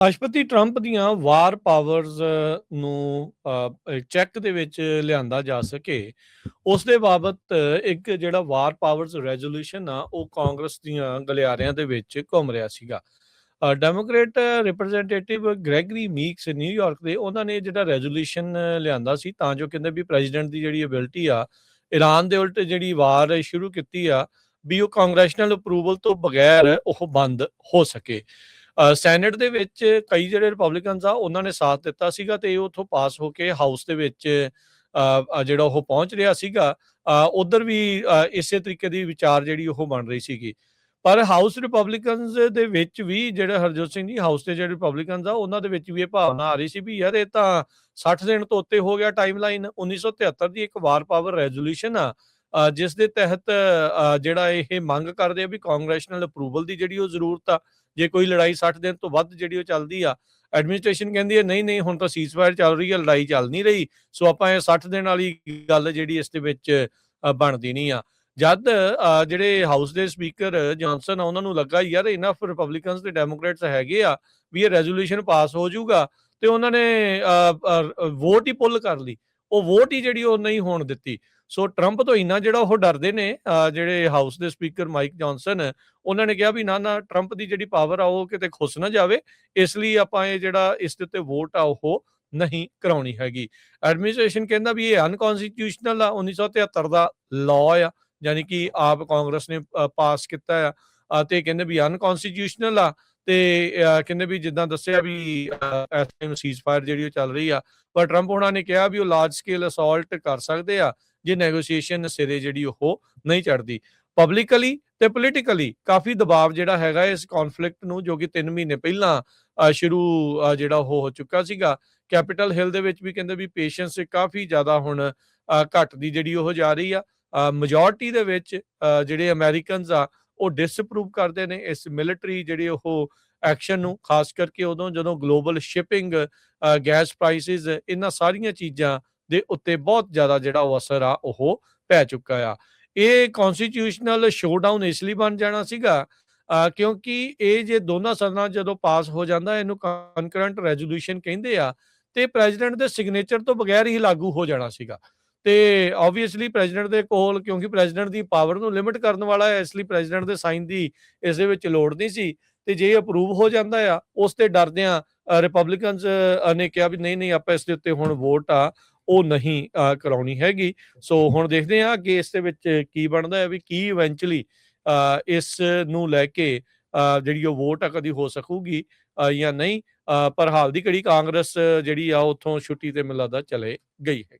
ਰਾਸ਼ਟਰਪਤੀ ਟਰੰਪ ਦੀਆਂ ਵਾਰ ਪਾਵਰਸ ਨੂੰ ਚੈੱਕ ਦੇ ਵਿੱਚ ਲਿਆਂਦਾ ਜਾ ਸਕੇ, ਉਸ ਦੇ ਬਾਬਤ ਇੱਕ ਜਿਹੜਾ ਵਾਰ ਪਾਵਰਸ ਰੈਜ਼ੋਲੂਸ਼ਨ ਆ, ਉਹ ਕਾਂਗਰਸ ਦੀਆਂ ਗਲਿਆਰਿਆਂ ਦੇ ਵਿੱਚ ਘੁੰਮ ਰਿਹਾ ਸੀਗਾ। Democrat representative Gregory mix New York ਦੇ, ਉਹਨਾਂ ਨੇ ਜਿਹੜਾ ਰੈਜ਼ੋਲੂਸ਼ਨ ਲਿਆਂਦਾ ਸੀ ਤਾਂ ਜੋ ਕਹਿੰਦੇ ਵੀ ਪ੍ਰੈਜ਼ੀਡੈਂਟ ਦੀ ਜਿਹੜੀ ਐਬਿਲਿਟੀ ਆ, ਈਰਾਨ ਦੇ ਉਲਟ ਜਿਹੜੀ ਵਾਰ ਸ਼ੁਰੂ ਕੀਤੀ ਆ, ਵੀ ਉਹ ਕਾਂਗਰੈਸ਼ਨਲ ਅਪਰੂਵਲ ਤੋਂ ਬਗੈਰ ਉਹ ਬੰਦ ਹੋ ਸਕੇ। ਸੈਨੇਟ ਦੇ ਵਿੱਚ ਕਈ ਜਿਹੜੇ ਰਿਪਬਲਿਕਨਸ ਆ ਉਹਨਾਂ ਨੇ ਸਾਥ ਦਿੱਤਾ ਸੀਗਾ ਤੇ ਇਹ ਉੱਥੋਂ ਪਾਸ ਹੋ ਕੇ ਹਾਊਸ ਦੇ ਵਿੱਚ ਜਿਹੜਾ ਉਹ ਪਹੁੰਚ ਰਿਹਾ ਸੀਗਾ। ਉਧਰ ਵੀ ਇਸੇ ਤਰੀਕੇ ਦੀ ਵਿਚਾਰ ਜਿਹੜੀ ਉਹ ਬਣ ਰਹੀ ਸੀਗੀ। ਪਰ ਹਾਊਸ ਰਿਪਬਲਿਕਨਸ ਦੇ ਵਿੱਚ ਵੀ ਜਿਹੜਾ ਹਰਜੋਤ ਸਿੰਘ ਜੀ, ਹਾਊਸ ਦੇ ਜਿਹੜੇ ਰਿਪਬਲਿਕਨਸ ਆ ਉਹਨਾਂ ਦੇ ਵਿੱਚ ਵੀ ਇਹ ਭਾਵਨਾ ਆ ਰਹੀ ਸੀ ਵੀ ਯਾਰ ਇਹ ਤਾਂ 60 ਦਿਨ ਤੋਂ ਉੱਤੇ ਹੋ ਗਿਆ ਟਾਈਮ ਲਾਈਨ। 1973 ਦੀ ਇੱਕ ਵਾਰ ਪਾਵਰ ਰੈਜ਼ੋਲੂਸ਼ਨ ਆ, ਜਿਸ ਦੇ ਤਹਿਤ ਜਿਹੜਾ ਇਹ ਮੰਗ ਕਰਦੇ ਆ ਵੀ ਕਾਂਗਰੈਸ਼ਨਲ ਅਪਰੂਵਲ ਦੀ ਜਿਹੜੀ ਉਹ ਜ਼ਰੂਰਤ ਆ। ਜੇ ਕੋਈ ਲੜਾਈ 60 ਦਿਨ ਤੋਂ ਵੱਧ ਜਿਹੜੀ ਉਹ ਚੱਲਦੀ ਆ, ਐਡਮਿਨਿਸਟ੍ਰੇਸ਼ਨ ਕਹਿੰਦੀ ਹੈ ਨਹੀਂ ਨਹੀਂ ਹੁਣ ਤਾਂ ਸੀਜ਼ਫਾਇਰ ਚੱਲ ਰਹੀ ਹੈ, ਲੜਾਈ ਚੱਲ ਨਹੀਂ ਰਹੀ, ਸੋ ਆਪਾਂ ਇਹ 60 ਦਿਨ ਵਾਲੀ ਗੱਲ ਜਿਹੜੀ ਇਸ ਦੇ ਵਿੱਚ ਬਣਦੀ ਨਹੀਂ ਆ। ਜਦ ਜਿਹੜੇ ਹਾਊਸ ਦੇ ਸਪੀਕਰ ਜੌਨਸਨ ਆ ਉਹਨਾਂ ਨੂੰ ਲੱਗਾ ਯਾਰ ਇਨਫ ਰਿਪਬਲਿਕਨਸ ਤੇ ਡੈਮੋਕ੍ਰੇਟਸ ਹੈਗੇ ਆ ਵੀ ਇਹ ਰੈਜ਼ੋਲੂਸ਼ਨ ਪਾਸ ਹੋ ਜਾਊਗਾ, ਤੇ ਉਹਨਾਂ ਨੇ ਵੋਟ ਹੀ ਪੁੱਲ ਕਰ ਲਈ। ਉਹ ਵੋਟ ਹੀ ਜਿਹੜੀ ਉਹ ਨਹੀਂ ਹੋਣ ਦਿੱਤੀ। ਸੋ ਟਰੰਪ ਤੋਂ ਇੰਨਾ ਜਿਹੜਾ ਉਹ ਡਰਦੇ ਨੇ ਜਿਹੜੇ ਹਾਊਸ ਦੇ ਸਪੀਕਰ ਮਾਈਕ ਜੌਨਸਨ, ਉਹਨਾਂ ਨੇ ਕਿਹਾ ਵੀ ਨਾ ਨਾ ਟਰੰਪ ਦੀ ਜਿਹੜੀ ਪਾਵਰ ਆ ਉਹ ਕਿਤੇ ਖੁੱਸ ਨਾ ਜਾਵੇ, ਇਸ ਲਈ ਆਪਾਂ ਇਹ ਜਿਹੜਾ ਇਸ ਦੇ ਉੱਤੇ ਵੋਟ ਆ ਉਹ ਨਹੀਂ ਕਰਾਉਣੀ ਹੈਗੀ। ਐਡਮਿਨਿਸਟ੍ਰੇਸ਼ਨ ਕਹਿੰਦਾ ਵੀ ਇਹ ਅਨਕਨਸਟੀਟਿਊਸ਼ਨਲ ਆ, 1973 ਦਾ ਲਾਅ ਆ, ਯਾਨੀ ਕਿ ਆਪ ਕਾਂਗਰਸ ਨੇ ਪਾਸ ਕੀਤਾ ਆ, ਤੇ ਕਹਿੰਦੇ ਵੀ ਅਨਕਨਸਟੀਟਿਊਸ਼ਨਲ ਆ। ਤੇ ਕਹਿੰਦੇ ਵੀ ਜਿੱਦਾਂ ਦੱਸਿਆ ਵੀ ਇਸ ਟਾਈਮ ਸੀਜ਼ਫਾਇਰ ਜਿਹੜੀ ਉਹ ਚੱਲ ਰਹੀ ਆ, ਪਰ ਟਰੰਪ ਉਹਨਾਂ ਨੇ ਕਿਹਾ ਵੀ ਉਹ ਲਾਰਜ ਸਕੇਲ ਅਸੌਲਟ ਕਰ ਸਕਦੇ ਆ ਜੇ ਨੈਗੋਸ਼ੀਏਸ਼ਨ ਸਿਰੇ ਜਿਹੜੀ ਉਹ ਨਹੀਂ ਚੜਦੀ। ਪਬਲਿਕਲੀ ਤੇ ਪੋਲੀਟੀਕਲੀ ਕਾਫੀ ਦਬਾਅ ਜਿਹੜਾ ਹੈਗਾ ਇਸ ਕੌਨਫਲਿਕਟ ਨੂੰ, ਜੋ ਕਿ 3 ਮਹੀਨੇ ਪਹਿਲਾਂ ਸ਼ੁਰੂ ਜਿਹੜਾ ਉਹ ਹੋ ਚੁੱਕਾ ਸੀਗਾ। ਕੈਪੀਟਲ ਹਿੱਲ ਦੇ ਵਿੱਚ ਵੀ ਕਹਿੰਦੇ ਵੀ ਪੇਸ਼ੈਂਸ ਕਾਫੀ ਜ਼ਿਆਦਾ ਹੁਣ ਘਟਦੀ ਜਿਹੜੀ ਉਹ ਜਾ ਰਹੀ ਆ। ਮੈਜੋਰਟੀ ਦੇ ਵਿੱਚ ਜਿਹੜੇ ਅਮਰੀਕਨਸ ਆ ਉਹ ਡਿਸਅਪਰੂਵ ਕਰਦੇ ਨੇ ਇਸ ਮਿਲਟਰੀ ਜਿਹੜੇ ਉਹ ਐਕਸ਼ਨ ਨੂੰ, ਖਾਸ ਕਰਕੇ ਉਦੋਂ ਜਦੋਂ ਗਲੋਬਲ ਸ਼ਿਪਿੰਗ, ਗੈਸ ਪ੍ਰਾਈਸਿਸ, ਇਹਨਾਂ ਸਾਰੀਆਂ ਚੀਜ਼ਾਂ ਦੇ ਉੱਤੇ ਬਹੁਤ ਜ਼ਿਆਦਾ ਜਿਹੜਾ ਉਹ ਅਸਰ ਆ ਉਹ ਪੈ ਚੁੱਕਾ ਆ। ਇਹ ਕਨਸਟੀਟਿਊਸ਼ਨਲ ਸ਼ੋਡਾਊਨ ਇਸ ਲਈ ਬਣ ਜਾਣਾ ਸੀਗਾ ਕਿਉਂਕਿ ਇਹ ਜੇ ਦੋਨਾਂ ਸਦਨਾਂ ਜਦੋਂ ਪਾਸ ਹੋ ਜਾਂਦਾ, ਇਹਨੂੰ ਕਨਕਰੈਂਟ ਰੈਜ਼ੋਲੂਸ਼ਨ ਕਹਿੰਦੇ ਆ, ਤੇ ਪ੍ਰੈਜ਼ੀਡੈਂਟ ਦੇ ਸਿਗਨੇਚਰ ਤੋਂ ਬਗੈਰ ਹੀ ਲਾਗੂ ਹੋ ਜਾਣਾ ਸੀਗਾ। ਤੇ ਆਬਵੀਅਸਲੀ ਪ੍ਰੈਜ਼ੀਡੈਂਟ ਦੇ ਕੋਲ, ਕਿਉਂਕਿ ਪ੍ਰੈਜ਼ੀਡੈਂਟ ਦੀ ਪਾਵਰ ਨੂੰ ਲਿਮਿਟ ਕਰਨ ਵਾਲਾ ਹੈ, ਇਸ ਲਈ ਪ੍ਰੈਜ਼ੀਡੈਂਟ ਦੇ ਸਾਈਨ ਦੀ ਇਸ ਦੇ ਵਿੱਚ ਲੋੜ ਨਹੀਂ ਸੀ। ਤੇ ਜੇ ਅਪਰੂਵ ਹੋ ਜਾਂਦਾ ਆ, ਉਸ ਤੇ ਡਰਦਿਆਂ ਰਿਪਬਲਿਕਨਸ ਨੇ ਕਿਹਾ ਵੀ ਨਹੀਂ ਨਹੀਂ ਆਪਾਂ ਇਸ ਦੇ ਉੱਤੇ ਹੁਣ ਵੋਟ ਆ ਉਹ ਨਹੀਂ ਕਰਾਉਣੀ ਹੈਗੀ। ਸੋ ਹੁਣ ਦੇਖਦੇ ਹਾਂ ਕਿ ਇਸ ਦੇ ਵਿੱਚ ਕੀ ਬਣਦਾ ਹੈ, ਵੀ ਕੀ ਇਵੈਂਚੁਅਲੀ ਇਸ ਨੂੰ ਲੈ ਕੇ ਜਿਹੜੀ ਉਹ ਵੋਟ ਆ ਕਦੀ ਹੋ ਸਕੂਗੀ ਜਾਂ ਨਹੀਂ। ਪਰ ਹਾਲ ਦੀ ਘੜੀ ਕਾਂਗਰਸ ਜਿਹੜੀ ਆ ਉੱਥੋਂ ਛੁੱਟੀ ਤੇ ਮੈਨੂੰ ਲੱਗਦਾ ਚਲੇ ਗਈ ਹੈ।